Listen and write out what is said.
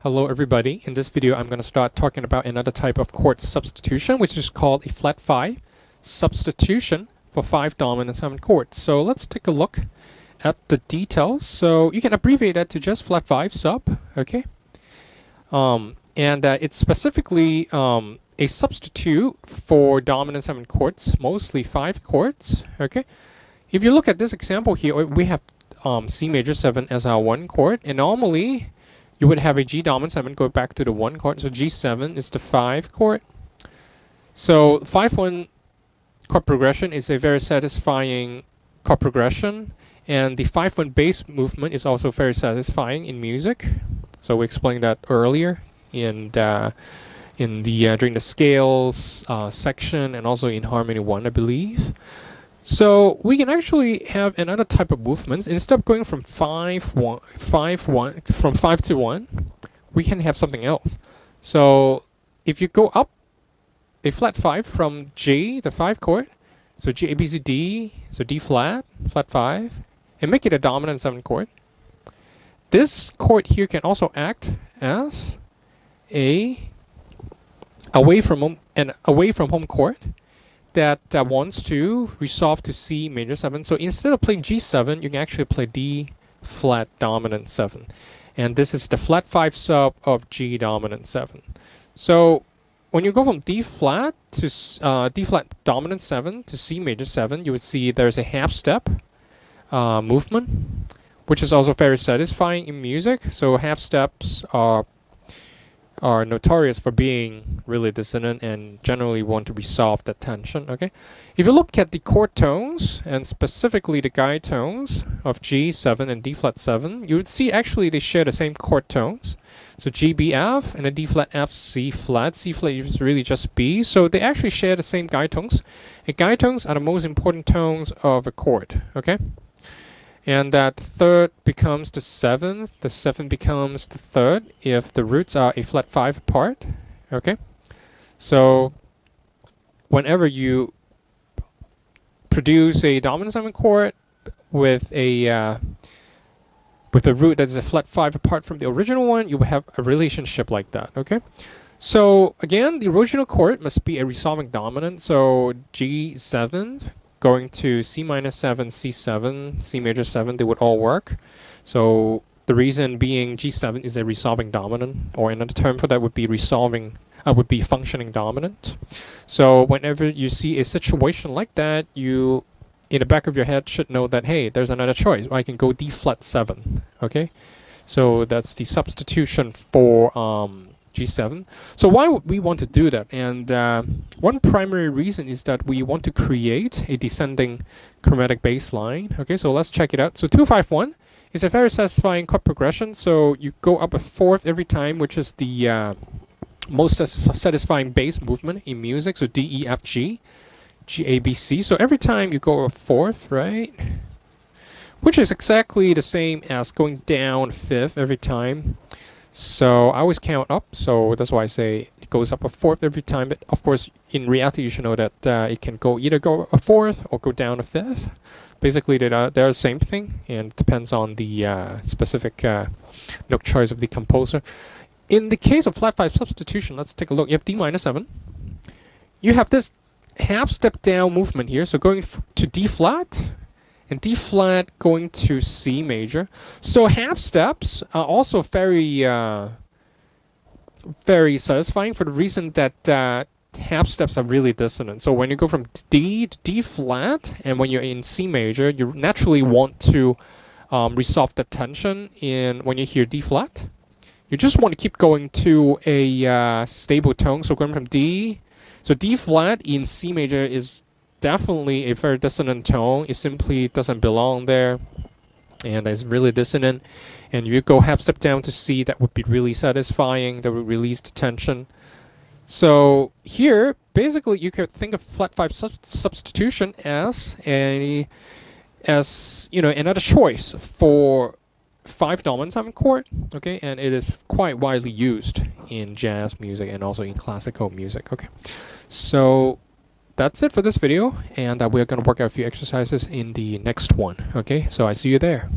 Hello everybody. In this video I'm going to start talking about another type of chord substitution, which is called a flat 5 substitution for 5 dominant 7 chords. So let's take a look at the details. So you can abbreviate that to just flat 5 sub, okay? It's specifically a substitute for dominant 7 chords, mostly 5 chords, okay? If you look at this example here, we have C major 7 as our 1 chord, and normally you would have a G dominant 7 go back to the 1 chord. So G7 is the 5 chord. So 5-1 chord progression is a very satisfying chord progression. And the 5-1 bass movement is also very satisfying in music. So we explained that earlier during the scales section, and also in Harmony 1, I believe. So we can actually have another type of movements. Instead of going from 5 to 1, we can have something else. So if you go up a flat 5 from G, the 5 chord, so G, A, B, C, D, so D flat, flat 5, and make it a dominant 7 chord. This chord here can also act as a away from home chord that wants to resolve to C major 7. So instead of playing G7, you can actually play D flat dominant 7. And this is the flat 5 sub of G dominant 7. So when you go from D flat to D flat dominant 7 to C major 7, you would see there's a half step movement, which is also very satisfying in music. So half steps are notorious for being really dissonant and generally want to resolve that tension, okay? If you look at the chord tones, and specifically the guide tones of G7 and D flat 7, you would see actually they share the same chord tones. So G, B, F, and then D flat, F, C flat. C flat is really just B. So they actually share the same guide tones. And guide tones are the most important tones of a chord, okay? And that third becomes the 7th, the 7th becomes the 3rd if the roots are a flat 5 apart, okay? So whenever you produce a dominant 7 chord with a root that is a flat 5 apart from the original one, you will have a relationship like that, okay? So again, the original chord must be a resolving dominant, so G7 going to C minor 7, C7, C major 7, they would all work. So the reason being G7 is a resolving dominant, or another term for that would be functioning dominant. So whenever you see a situation like that, you, in the back of your head, should know that, hey, there's another choice. I can go D flat 7, okay? So that's the substitution for G7. So why would we want to do that? And one primary reason is that we want to create a descending chromatic bass line. Okay, so let's check it out. So 2-5-1 is a very satisfying chord progression. So you go up a fourth every time, which is the most satisfying bass movement in music. So D, E, F, G, G, A, B, C. So every time you go a fourth, right? Which is exactly the same as going down fifth every time. So I always count up, so that's why I say it goes up a fourth every time. But of course, in reality, you should know that it can either go a fourth or go down a fifth. Basically, they're the same thing, and it depends on the specific note choice of the composer. In the case of flat 5 substitution, let's take a look. You have D minor 7. You have this half step down movement here, so going to D flat, and D flat going to C major. So half steps are also very satisfying for the reason that half steps are really dissonant. So when you go from D to D flat, and when you're in C major, you naturally want to resolve the tension when you hear D flat. You just want to keep going to a stable tone. So going from D, so D flat in C major is definitely a very dissonant tone. It simply doesn't belong there, and it's really dissonant. And you go half step down to C, that would be really satisfying. That would release the tension. So here, basically, you could think of flat 5 substitution as another choice for 5 dominant 7 chord. Okay, and it is quite widely used in jazz music and also in classical music. Okay, so that's it for this video, and we're going to work out a few exercises in the next one. Okay, so I see you there.